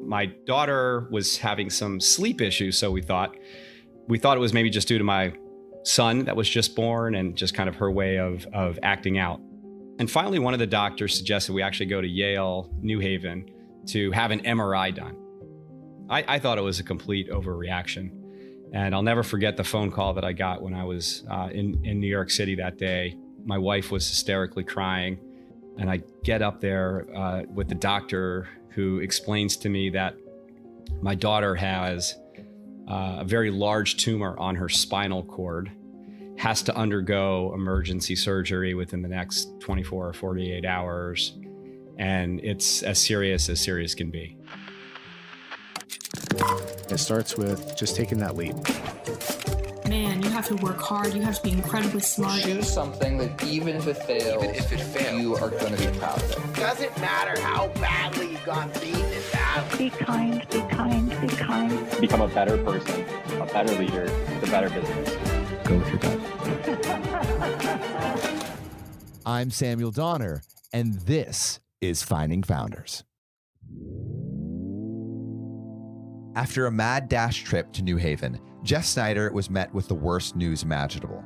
My daughter was having some sleep issues, so we thought it was maybe just due to my son that was just born and just kind of her way of acting out. And finally, one of the doctors suggested we actually go to Yale, New Haven, to have an MRI done. I thought it was a complete overreaction. And I'll never forget the phone call that I got when I was in New York City that day. My wife was hysterically crying. And I get up there with the doctor who explains to me that my daughter has a very large tumor on her spinal cord, has to undergo emergency surgery within the next 24 or 48 hours. And it's as serious can be. It starts with just taking that leap. Man, you have to work hard. You have to be incredibly smart. Choose something that even if it fails, you are going to be proud of it. Doesn't matter how badly you got beaten in battle. Be kind, be kind, be kind. Become a better person, a better leader, a better business. Go with your gut. I'm Samuel Donner, and this is Finding Founders. After a mad dash trip to New Haven, Jeff Snyder was met with the worst news imaginable.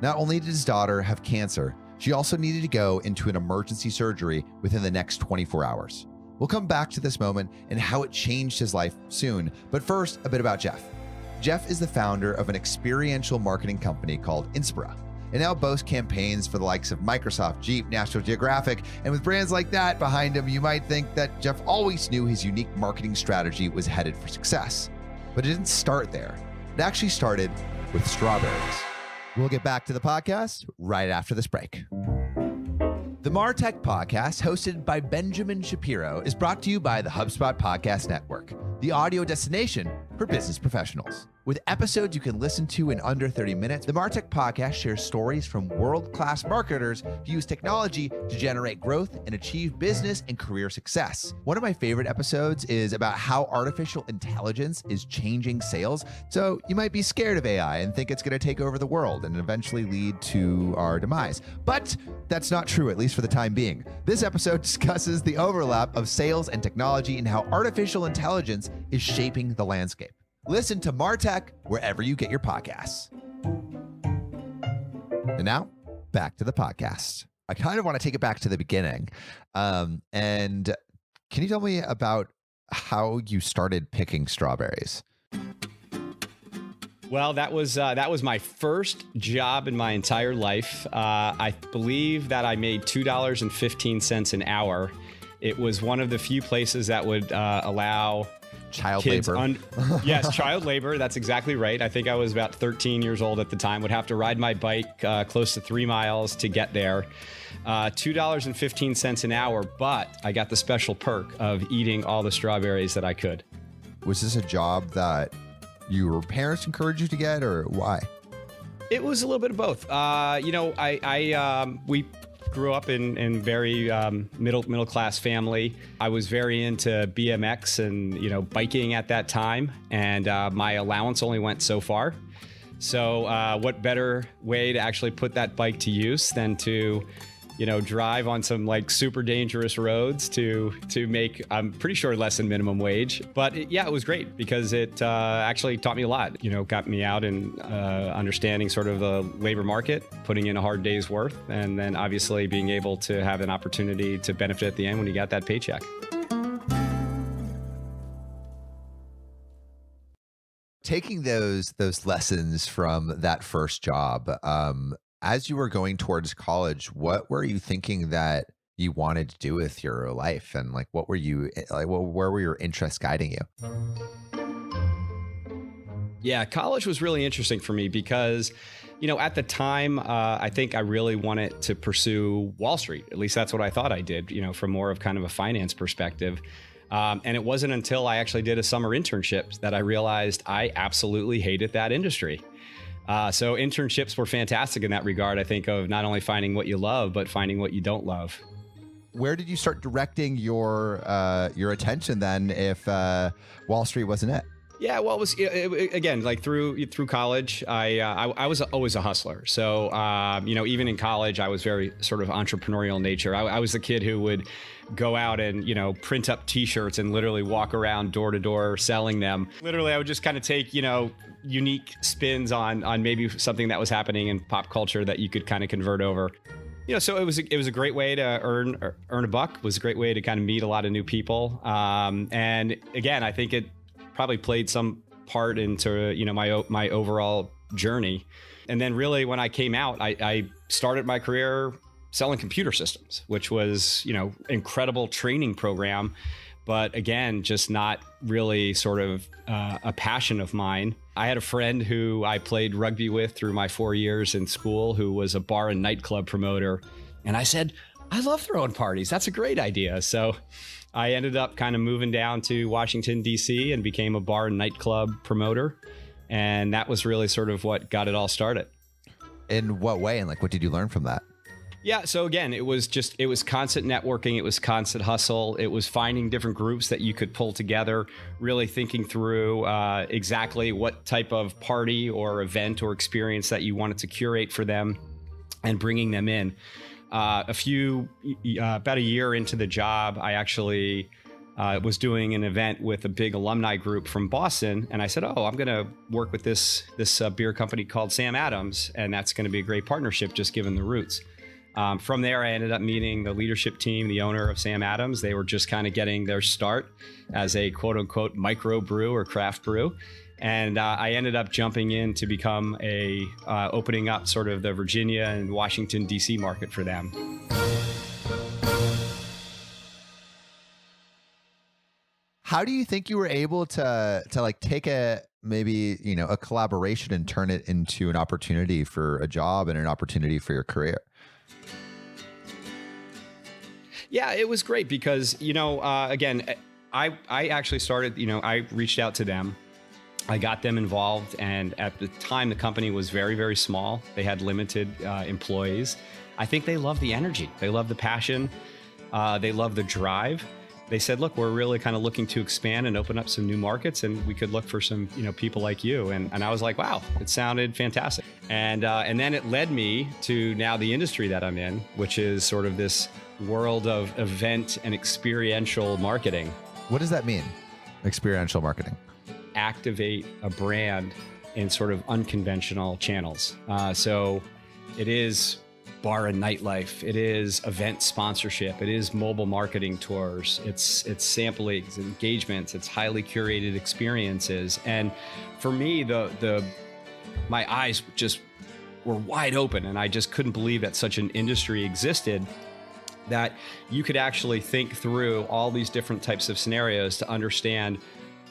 Not only did his daughter have cancer, she also needed to go into an emergency surgery within the next 24 hours. We'll come back to this moment and how it changed his life soon, but first, a bit about Jeff. Jeff is the founder of an experiential marketing company called Inspira, and now boasts campaigns for the likes of Microsoft, Jeep, National Geographic, and with brands like that behind him, you might think that Jeff always knew his unique marketing strategy was headed for success. But it didn't start there. It actually started with strawberries. We'll get back to the podcast right after this break. The MarTech podcast, hosted by Benjamin Shapiro, is brought to you by the HubSpot Podcast Network, the audio destination for business professionals. With episodes you can listen to in under 30 minutes, the MarTech podcast shares stories from world-class marketers who use technology to generate growth and achieve business and career success. One of my favorite episodes is about how artificial intelligence is changing sales. So you might be scared of AI and think it's going to take over the world and eventually lead to our demise. But that's not true, at least for the time being. This episode discusses the overlap of sales and technology and how artificial intelligence is shaping the landscape. Listen to MarTech wherever you get your podcasts. And now, back to the podcast. I kind of want to take it back to the beginning. And can you tell me about how you started picking strawberries? Well, that was my first job in my entire life. I believe that I made $2.15 an hour. It was one of the few places that would allow Child kids labor. Yes, child labor. That's exactly right. I think I was about 13 years old at the time. Would have to ride my bike close to 3 miles to get there. $2.15 an hour, but I got the special perk of eating all the strawberries that I could. Was this a job that your parents encouraged you to get, or why? It was a little bit of both. We grew up in very middle class family. I was very into BMX and biking at that time, and my allowance only went so far. So what better way to actually put that bike to use than to drive on some super dangerous roads to make, I'm pretty sure, less than minimum wage. But it was great because it actually taught me a lot. Got me out and understanding sort of the labor market, putting in a hard day's worth, and then obviously being able to have an opportunity to benefit at the end when you got that paycheck. Taking those lessons from that first job, as you were going towards college, what were you thinking that you wanted to do with your life, and what were you where were your interests guiding you? Yeah, college was really interesting for me because, at the time, I think I really wanted to pursue Wall Street. At least that's what I thought I did, from more of kind of a finance perspective. And it wasn't until I actually did a summer internship that I realized I absolutely hated that industry. So internships were fantastic in that regard, I think, of not only finding what you love, but finding what you don't love. Where did you start directing your attention then if Wall Street wasn't it? Yeah, well, again, like through college, I was always a hustler. So even in college, I was very sort of entrepreneurial nature. I was the kid who would go out and print up T-shirts and literally walk around door to door selling them. Literally, I would just kind of take unique spins on maybe something that was happening in pop culture that you could kind of convert over. So it was a great way to earn a buck. It was a great way to kind of meet a lot of new people. And again, I think it probably played some part into my overall journey. And then really when I came out, I started my career selling computer systems, which was incredible training program, but again, just not really sort of a passion of mine. I had a friend who I played rugby with through my 4 years in school who was a bar and nightclub promoter, and I said, I love throwing parties, that's a great idea. So I ended up kind of moving down to Washington, D.C. and became a bar and nightclub promoter. And that was really sort of what got it all started. In what way? And what did you learn from that? Yeah. So again, it was constant networking. It was constant hustle. It was finding different groups that you could pull together, really thinking through exactly what type of party or event or experience that you wanted to curate for them and bringing them in. About a year into the job, I actually was doing an event with a big alumni group from Boston. And I said, I'm going to work with this beer company called Sam Adams. And that's going to be a great partnership, just given the roots. From there, I ended up meeting the leadership team, the owner of Sam Adams. They were just kind of getting their start as a quote unquote micro brew or craft brew. And I ended up jumping in to become opening up sort of the Virginia and Washington, D.C. market for them. How do you think you were able to take a collaboration and turn it into an opportunity for a job and an opportunity for your career? Yeah, it was great because, again, I actually started, I reached out to them. I got them involved. And at the time, the company was very, very small. They had limited employees. I think they love the energy. They love the passion. They love the drive. They said, look, we're really kind of looking to expand and open up some new markets, and we could look for some, people like you. And I was like, wow, it sounded fantastic. And then it led me to now the industry that I'm in, which is sort of this world of event and experiential marketing. What does that mean? Experiential marketing. Activate a brand in sort of unconventional channels. So it is bar and nightlife. It is event sponsorship. It is mobile marketing tours. It's sampling, it's engagements. It's highly curated experiences. And for me, my eyes just were wide open, and I just couldn't believe that such an industry existed, that you could actually think through all these different types of scenarios to understand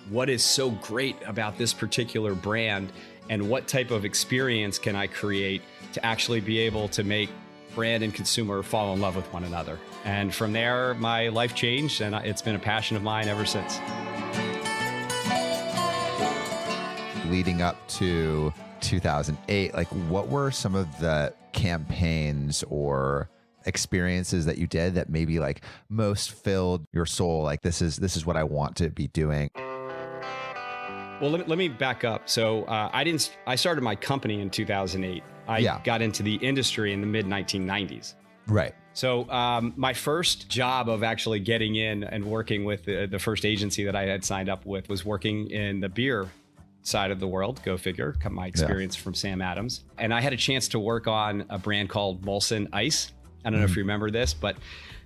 what is so great about this particular brand and what type of experience can I create to actually be able to make brand and consumer fall in love with one another. And from there, my life changed, and it's been a passion of mine ever since. Leading up to 2008, what were some of the campaigns or experiences that you did that maybe most filled your soul? This is what I want to be doing. Well, let me back up. So I started my company in 2008. I got into the industry in the mid 1990s. Right. So my first job of actually getting in and working with the first agency that I had signed up with was working in the beer side of the world. Go figure. My experience from Sam Adams. And I had a chance to work on a brand called Molson Ice. I don't know if you remember this, but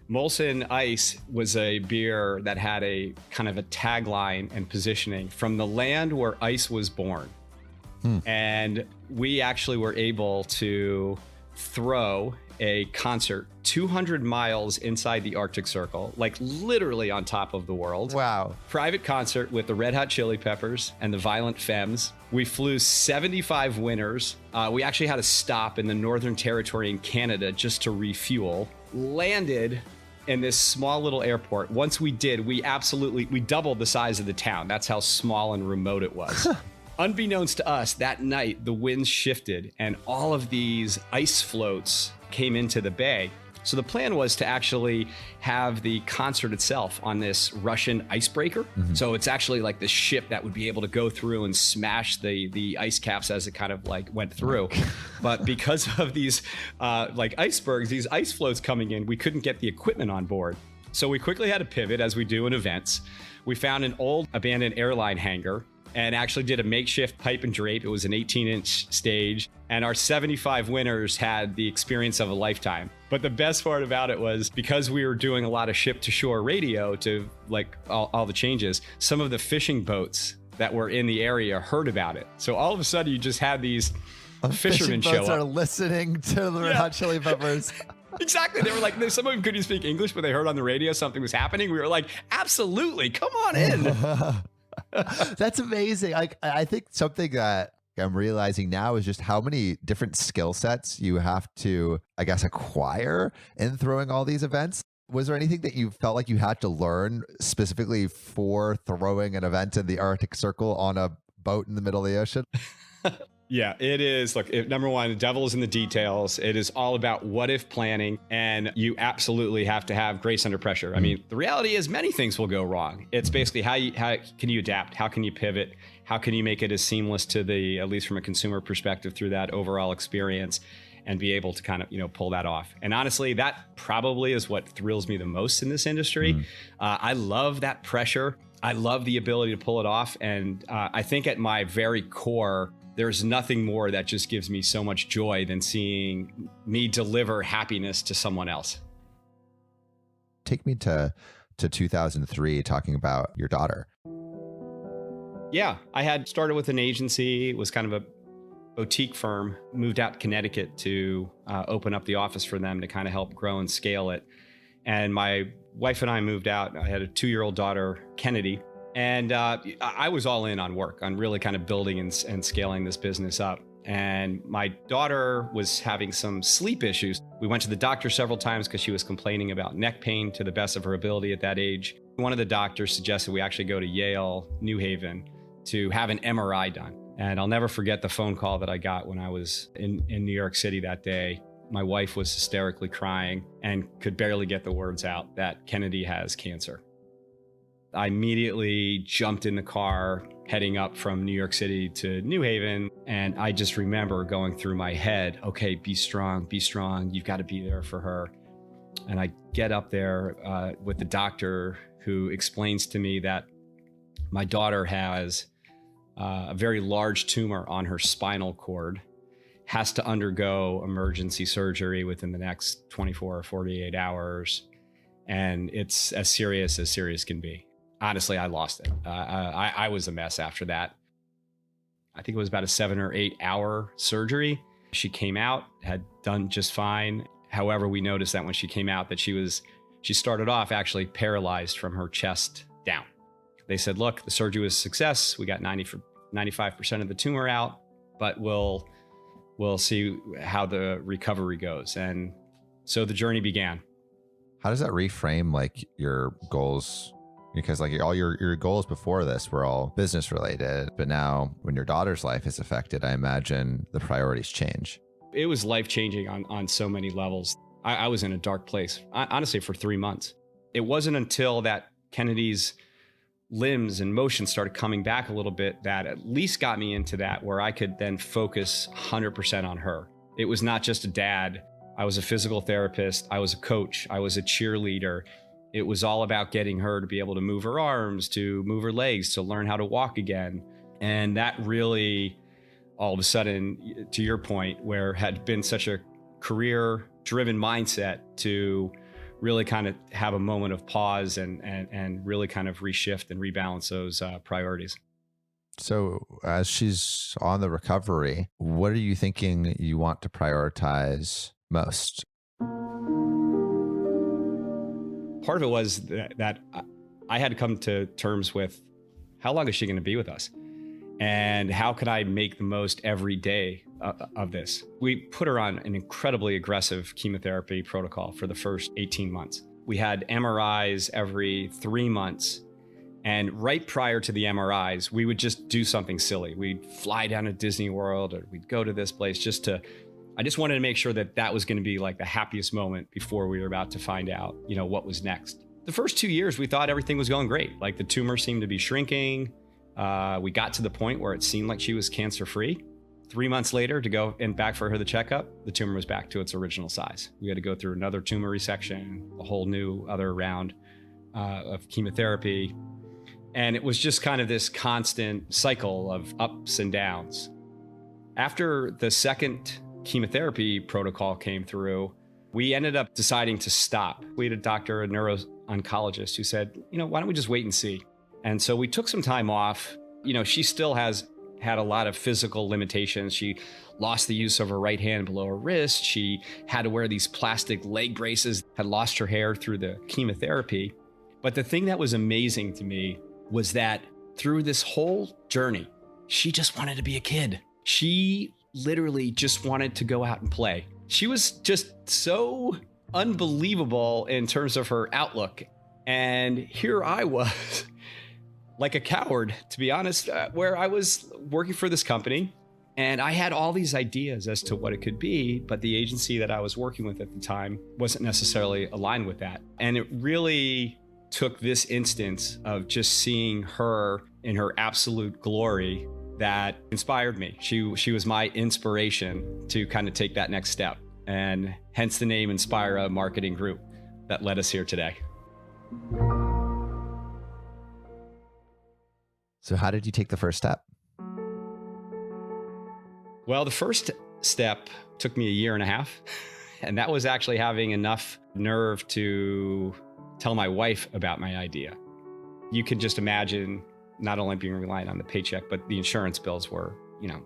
Molson Ice was a beer that had a kind of a tagline and positioning: from the land where ice was born. And we actually were able to throw a concert 200 miles inside the Arctic Circle, literally on top of the world. Wow. Private concert with the Red Hot Chili Peppers and the Violent Femmes. We flew 75 winners. We actually had to stop in the Northern Territory in Canada just to refuel. Landed in this small little airport. Once we did, we doubled the size of the town. That's how small and remote it was. Unbeknownst to us, that night, the winds shifted and all of these ice floats came into the bay. So the plan was to actually have the concert itself on this Russian icebreaker. So it's actually like this ship that would be able to go through and smash the ice caps as it kind of like went through. But because of these like icebergs, these ice floes coming in, we couldn't get the equipment on board. So we quickly had to pivot, as we do in events. We found an old abandoned airline hangar and actually did a makeshift pipe and drape. It was an 18-inch stage, and our 75 winners had the experience of a lifetime. But the best part about it was, because we were doing a lot of ship-to-shore radio to like all the changes, some of the fishing boats that were in the area heard about it. So all of a sudden, you just had these fishermen show boats up. are listening to the Red Hot Chili Peppers. Exactly. They were like, some of them couldn't speak English, but they heard on the radio something was happening. We were like, absolutely, come on in. That's amazing. I think something that I'm realizing now is just how many different skill sets you have to, I guess, acquire in throwing all these events. Was there anything that you felt like you had to learn specifically for throwing an event in the Arctic Circle on a boat in the middle of the ocean? Yeah, it is. Look, number one, the devil is in the details. It is all about what if planning, and you absolutely have to have grace under pressure. I mean, the reality is many things will go wrong. It's basically how can you adapt? How can you pivot? How can you make it as seamless to the, at least from a consumer perspective, through that overall experience, and be able to kind of, pull that off. And honestly, that probably is what thrills me the most in this industry. I love that pressure. I love the ability to pull it off. And I think at my very core, there's nothing more that just gives me so much joy than seeing me deliver happiness to someone else. Take me to 2003, talking about your daughter. Yeah, I had started with an agency. It was kind of a boutique firm, moved out to Connecticut to open up the office for them to kind of help grow and scale it. And my wife and I moved out. I had a 2-year-old daughter, Kennedy. And I was all in on work, on really kind of building and scaling this business up. And my daughter was having some sleep issues. We went to the doctor several times because she was complaining about neck pain to the best of her ability at that age. One of the doctors suggested we actually go to Yale, New Haven, to have an MRI done. And I'll never forget the phone call that I got when I was in New York City that day. My wife was hysterically crying and could barely get the words out that Kennedy has cancer. I immediately jumped in the car heading up from New York City to New Haven. And I just remember going through my head, okay, be strong, you've got to be there for her. And I get up there with the doctor, who explains to me that my daughter has a very large tumor on her spinal cord, has to undergo emergency surgery within the next 24 or 48 hours. And it's as serious can be. Honestly, I lost it. I was a mess after that. I think it was about a 7 or 8 hour surgery. She came out, had done just fine. However, we noticed that when she came out that she started off actually paralyzed from her chest down. They said, look, the surgery was a success. We got 95% of the tumor out, but we'll see how the recovery goes. And so the journey began. How does that reframe like your goals? Because like all your goals before this were all business related, but now when your daughter's life is affected, I imagine the priorities change. It was life-changing on so many levels. I was in a dark place, honestly, for 3 months. It wasn't until that Kennedy's limbs and motion started coming back a little bit that at least got me into that, where I could then focus 100% on her. It was not just a dad. I was a physical therapist. I was a coach. I was a cheerleader. It was all about getting her to be able to move her arms, to move her legs, to learn how to walk again. And that really, all of a sudden, to your point, where had been such a career-driven mindset, to really kind of have a moment of pause and really kind of reshift and rebalance those priorities. So as she's on the recovery, what are you thinking you want to prioritize most? Part of it was that I had to come to terms with, how long is she going to be with us? And how could I make the most every day of this? We put her on an incredibly aggressive chemotherapy protocol for the first 18 months. We had MRIs every 3 months. And right prior to the MRIs, we would just do something silly. We'd fly down to Disney World, or we'd go to this place just to I just wanted to make sure that that was going to be like the happiest moment before we were about to find out, what was next. The first 2 years, we thought everything was going great. Like the tumor seemed to be shrinking. We got to the point where it seemed like she was cancer-free. 3 months later, to go and back for her the checkup, the tumor was back to its original size. We had to go through another tumor resection, a whole new other round of chemotherapy. And it was just kind of this constant cycle of ups and downs. After the second chemotherapy protocol came through, we ended up deciding to stop. We had a doctor, a neuro-oncologist, who said, why don't we just wait and see? And so we took some time off. She still has had a lot of physical limitations. She lost the use of her right hand below her wrist. She had to wear these plastic leg braces, had lost her hair through the chemotherapy. But the thing that was amazing to me was that through this whole journey, she just wanted to be a kid. She literally just wanted to go out and play. She was just so unbelievable in terms of her outlook. And here I was, like a coward, to be honest, where I was working for this company and I had all these ideas as to what it could be, but the agency that I was working with at the time wasn't necessarily aligned with that. And it really took this instance of just seeing her in her absolute glory that inspired me. She was my inspiration to kind of take that next step, and hence the name Inspira Marketing Group that led us here today. So how did you take the first step? Well, the first step took me 1.5 years, and that was actually having enough nerve to tell my wife about my idea. You can just imagine not only being reliant on the paycheck, but the insurance bills were,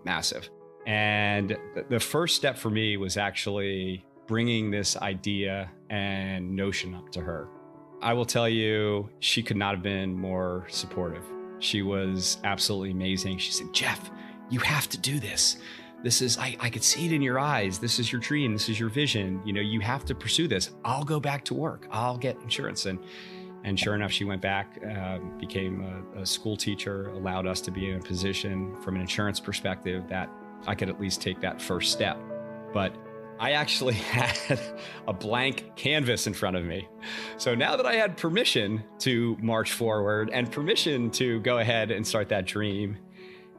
massive. And the first step for me was actually bringing this idea and notion up to her. I will tell you, she could not have been more supportive. She was absolutely amazing. She said, Jeff, you have to do this. This is, I could see it in your eyes. This is your dream. This is your vision. You have to pursue this. I'll go back to work. I'll get insurance. And sure enough, she went back, became a school teacher, allowed us to be in a position from an insurance perspective that I could at least take that first step. But I actually had a blank canvas in front of me. So now that I had permission to march forward and permission to go ahead and start that dream,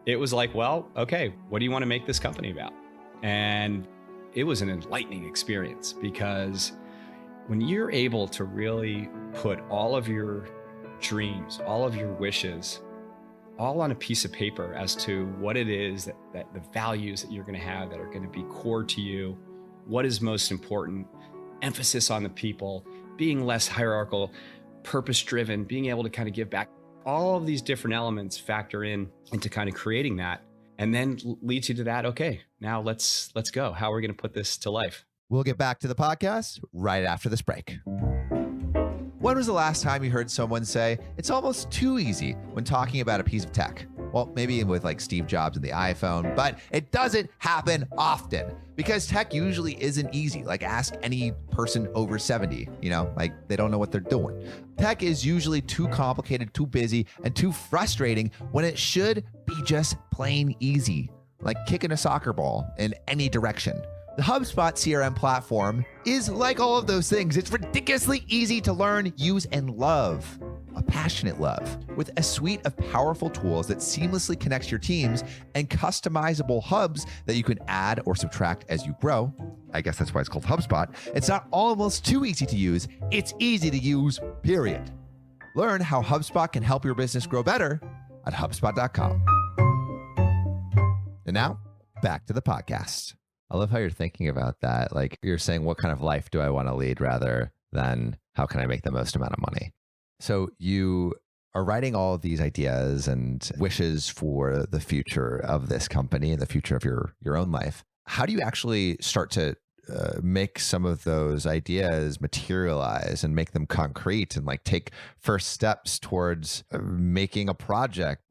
it was like, well, okay, what do you want to make this company about? And it was an enlightening experience, because when you're able to really put all of your dreams, all of your wishes, all on a piece of paper as to what it is that the values that you're going to have that are going to be core to you, what is most important, emphasis on the people, being less hierarchical, purpose-driven, being able to kind of give back, all of these different elements factor into kind of creating that, and then leads you to that, okay, now let's go. How are we going to put this to life? We'll get back to the podcast right after this break. When was the last time you heard someone say it's almost too easy when talking about a piece of tech? Well, maybe with like Steve Jobs and the iPhone, but it doesn't happen often because tech usually isn't easy. Like ask any person over 70, like they don't know what they're doing. Tech is usually too complicated, too busy, and too frustrating when it should be just plain easy, like kicking a soccer ball in any direction. The HubSpot CRM platform is like all of those things. It's ridiculously easy to learn, use, and love. A passionate love with a suite of powerful tools that seamlessly connects your teams and customizable hubs that you can add or subtract as you grow. I guess that's why it's called HubSpot. It's not almost too easy to use. It's easy to use, period. Learn how HubSpot can help your business grow better at HubSpot.com. And now, back to the podcast. I love how you're thinking about that. Like you're saying, what kind of life do I want to lead rather than how can I make the most amount of money? So you are writing all of these ideas and wishes for the future of this company and the future of your own life. How do you actually start to make some of those ideas materialize and make them concrete and like take first steps towards making a project?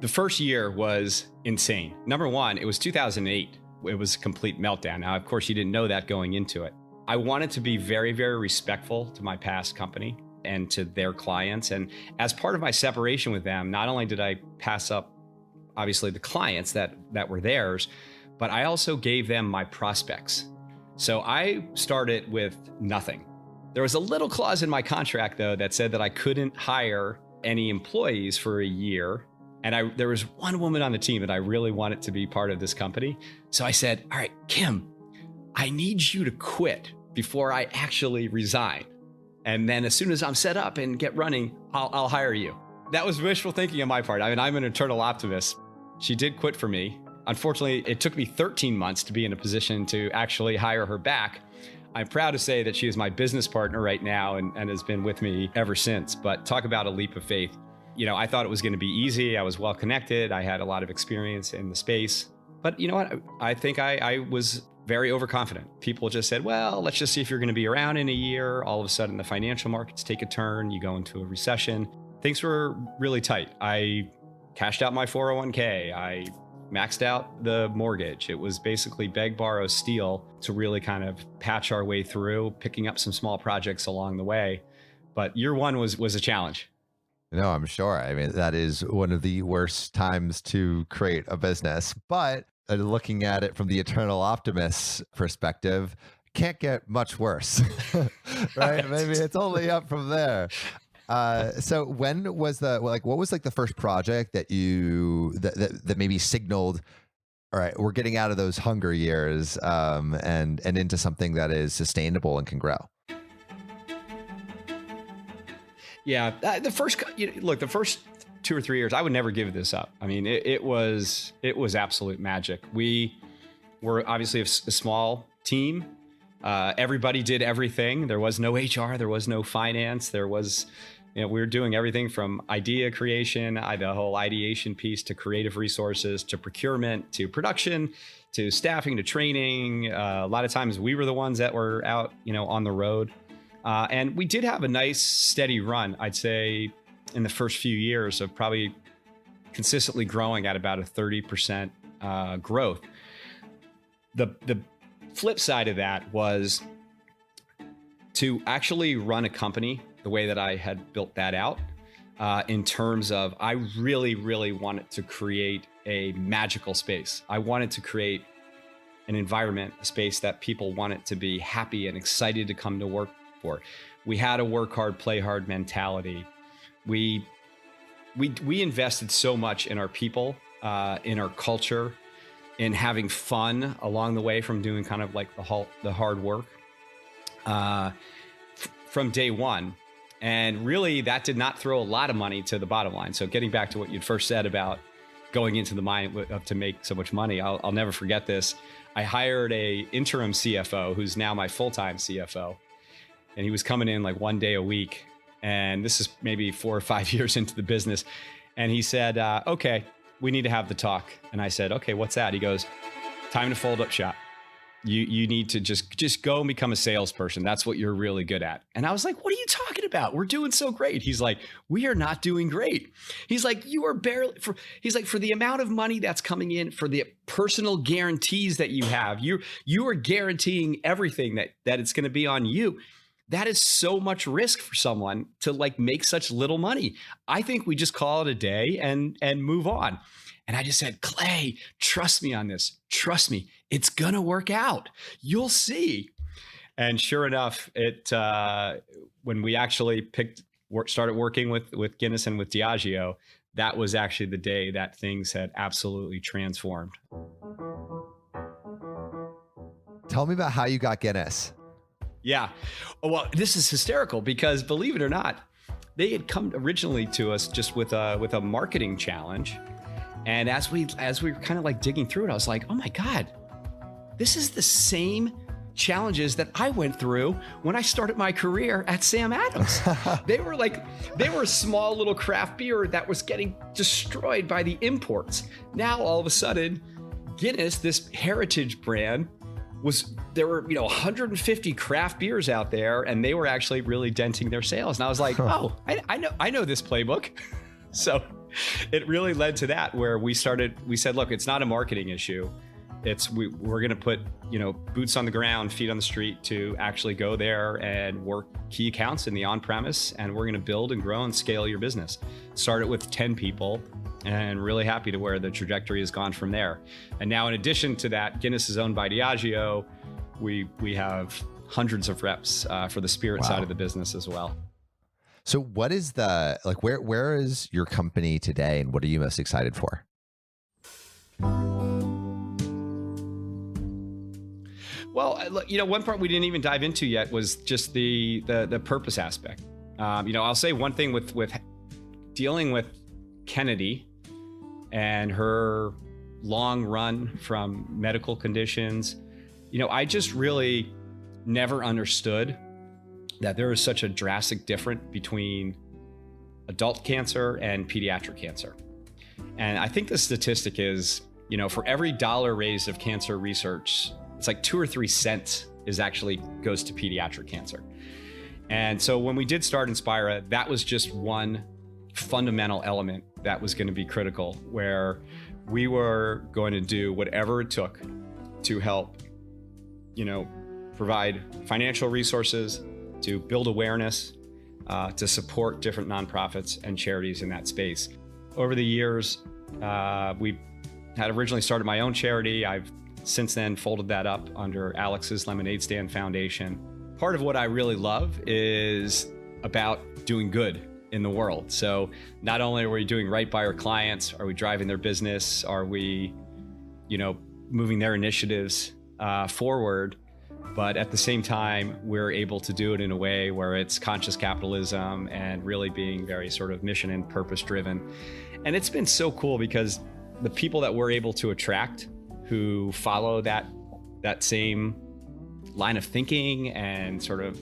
The first year was insane. Number one, it was 2008. It was a complete meltdown. Now, of course, you didn't know that going into it. I wanted to be very, very respectful to my past company and to their clients. And as part of my separation with them, not only did I pass up, obviously, the clients that were theirs, but I also gave them my prospects. So I started with nothing. There was a little clause in my contract, though, that said that I couldn't hire any employees for a year. And there was one woman on the team that I really wanted to be part of this company. So I said, all right, Kim, I need you to quit before I actually resign. And then as soon as I'm set up and get running, I'll hire you. That was wishful thinking on my part. I mean, I'm an eternal optimist. She did quit for me. Unfortunately, it took me 13 months to be in a position to actually hire her back. I'm proud to say that she is my business partner right now and has been with me ever since. But talk about a leap of faith. You know, I thought it was going to be easy. I was well connected. I had a lot of experience in the space. But you know what? I think I was very overconfident. People just said, well, let's just see if you're going to be around in a year. All of a sudden, the financial markets take a turn. You go into a recession. Things were really tight. I cashed out my 401k. I maxed out the mortgage. It was basically beg, borrow, steal to really kind of patch our way through, picking up some small projects along the way. But year one was a challenge. No, I'm sure. I mean, that is one of the worst times to create a business. But looking at it from the eternal optimist perspective, can't get much worse, right? Maybe it's only up from there. So when was what was like the first project that that maybe signaled, all right, we're getting out of those hunger years and into something that is sustainable and can grow? Yeah, the first 2 or 3 years, I would never give this up. I mean, it was absolute magic. We were obviously a small team. Everybody did everything. There was no HR. There was no finance. There was, we were doing everything from idea creation, the whole ideation piece, to creative resources, to procurement, to production, to staffing, to training. A lot of times we were the ones that were out, on the road. And we did have a nice steady run, I'd say, in the first few years of probably consistently growing at about a 30% growth. The flip side of that was to actually run a company the way that I had built that out, in terms of I really, really wanted to create a magical space. I wanted to create an environment, a space that people wanted to be happy and excited to come to work for. We had a work hard, play hard mentality. We invested so much in our people, in our culture, in having fun along the way from doing kind of like the hard work from day one. And really, that did not throw a lot of money to the bottom line. So getting back to what you'd first said about going into the mine to make so much money, I'll never forget this. I hired a interim CFO who's now my full-time CFO. And he was coming in like 1 day a week. And this is maybe 4 or 5 years into the business. And he said, okay, we need to have the talk. And I said, okay, what's that? He goes, time to fold up shop. You need to just go and become a salesperson. That's what you're really good at. And I was like, what are you talking about? We're doing so great. He's like, we are not doing great. He's like, you are barely for the amount of money that's coming in, for the personal guarantees that you have, you are guaranteeing everything that it's going to be on you. That is so much risk for someone to like make such little money. I think we just call it a day and move on. And I just said, Clay, trust me on this. Trust me. It's going to work out. You'll see. And sure enough, when we actually started working with Guinness and with Diageo, that was actually the day that things had absolutely transformed. Tell me about how you got Guinness. Yeah. Well, this is hysterical because, believe it or not, they had come originally to us just with a marketing challenge. And as we were kind of like digging through it, I was like, oh my God, this is the same challenges that I went through when I started my career at Sam Adams. They were a small little craft beer that was getting destroyed by the imports. Now, all of a sudden, Guinness, this heritage brand, there were 150 craft beers out there, and they were actually really denting their sales. And I was like, oh, I know this playbook. So it really led to that, where we said, look, it's not a marketing issue. We're going to put, boots on the ground, feet on the street to actually go there and work key accounts in the on-premise, and we're going to build and grow and scale your business. Started with 10 people, and really happy to where the trajectory has gone from there. And now, in addition to that, Guinness is owned by Diageo. We have hundreds of reps for the spirit side of the business as well. So what is where is your company today, and what are you most excited for? Well, one part we didn't even dive into yet was just the purpose aspect. I'll say one thing with dealing with Kennedy and her long run from medical conditions. I just really never understood that there is such a drastic difference between adult cancer and pediatric cancer. And I think the statistic is, for every dollar raised of cancer research, it's like 2 or 3 cents goes to pediatric cancer. And so when we did start Inspira, that was just one fundamental element that was going to be critical, where we were going to do whatever it took to help, provide financial resources, to build awareness, to support different nonprofits and charities in that space. Over the years, we had originally started my own charity. I've since then folded that up under Alex's Lemonade Stand Foundation. Part of what I really love is about doing good in the world. So not only are we doing right by our clients, are we driving their business, are we, moving their initiatives forward, but at the same time, we're able to do it in a way where it's conscious capitalism and really being very sort of mission and purpose driven. And it's been so cool because the people that we're able to attract who follow that same line of thinking and sort of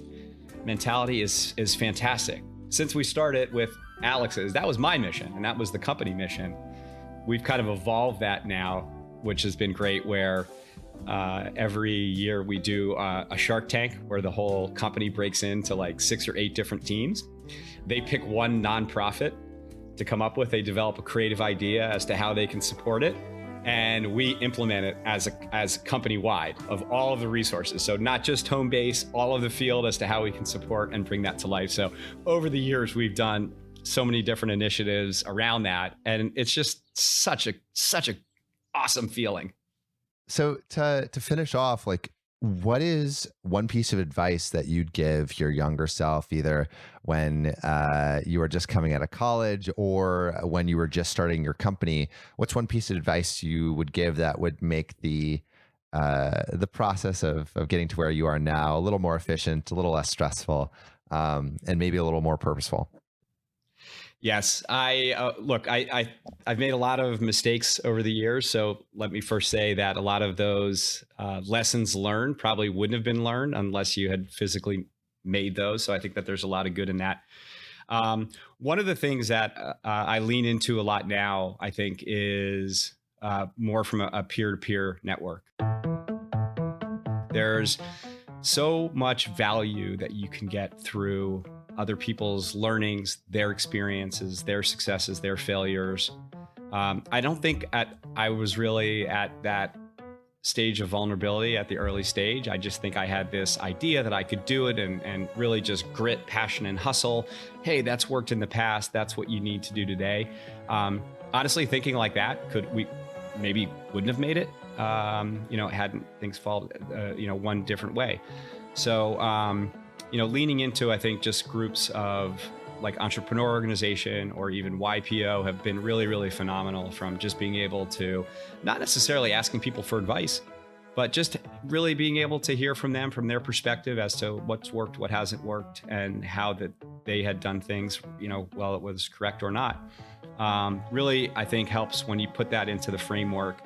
mentality is fantastic. Since we started with Alex's, that was my mission and that was the company mission. We've kind of evolved that now, which has been great, where every year we do a Shark Tank where the whole company breaks into like 6 or 8 different teams. They pick one nonprofit to come up with. They develop a creative idea as to how they can support it, and we implement it as company-wide of all of the resources. So not just home base, all of the field as to how we can support and bring that to life. So over the years, we've done so many different initiatives around that, and it's just such a awesome feeling. So to finish off, what is one piece of advice that you'd give your younger self, either when you were just coming out of college or when you were just starting your company? What's one piece of advice you would give that would make the process of getting to where you are now a little more efficient, a little less stressful, and maybe a little more purposeful? Yes, I've made a lot of mistakes over the years. So let me first say that a lot of those lessons learned probably wouldn't have been learned unless you had physically made those. So I think that there's a lot of good in that. One of the things that I lean into a lot now, I think, is more from a peer-to-peer network. There's so much value that you can get through other people's learnings, their experiences, their successes, their failures. I don't think I was really at that stage of vulnerability at the early stage. I just think I had this idea that I could do it and really just grit, passion, and hustle. Hey, that's worked in the past. That's what you need to do today. Honestly, thinking like that, we maybe wouldn't have made it, hadn't things fall, one different way. So, leaning into, I think, just groups of like entrepreneur organization or even YPO have been really, really phenomenal, from just being able to not necessarily asking people for advice, but just really being able to hear from them, from their perspective as to what's worked, what hasn't worked, and how that they had done things, while it was correct or not. Really, I think helps when you put that into the framework,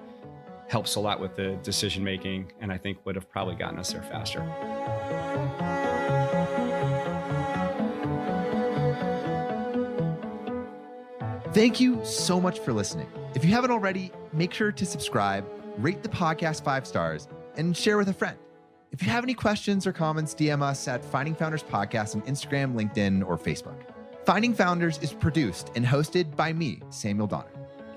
helps a lot with the decision making, and I think would have probably gotten us there faster. Thank you so much for listening. If you haven't already, make sure to subscribe, rate the podcast 5 stars, and share with a friend. If you have any questions or comments, DM us at Finding Founders Podcast on Instagram, LinkedIn, or Facebook. Finding Founders is produced and hosted by me, Samuel Donner.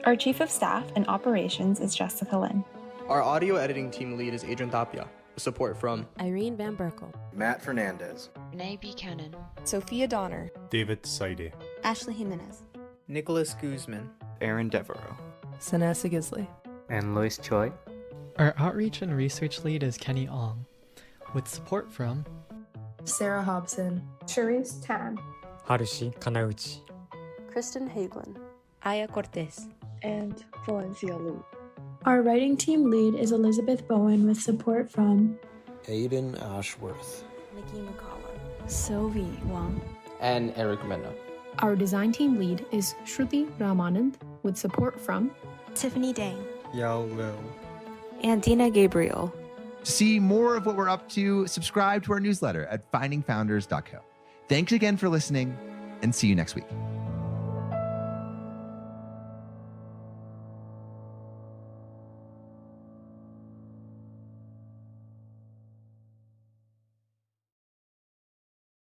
Our Chief of Staff and Operations is Jessica Lynn. Our audio editing team lead is Adrian Tapia, with support from Irene Van Berkel, Matt Fernandez, Renee Buchanan, Sophia Donner, David Saide, Ashley Jimenez, Nicholas Guzman, Aaron Devereaux, Sanessa Gisley, and Lois Choi. Our outreach and research lead is Kenny Ong, with support from Sarah Hobson, Charisse Tan, Harushi Kanauchi, Kristen Hagelin, Aya Cortez, and Valencia Lu. Our writing team lead is Elizabeth Bowen with support from Aiden Ashworth, Nikki McCullough, Sylvie Wang, and Eric Mena. Our design team lead is Shruti Ramanand with support from Tiffany Dang, Yao Liu, and Dina Gabriel. To see more of what we're up to, subscribe to our newsletter at findingfounders.co. Thanks again for listening, and see you next week.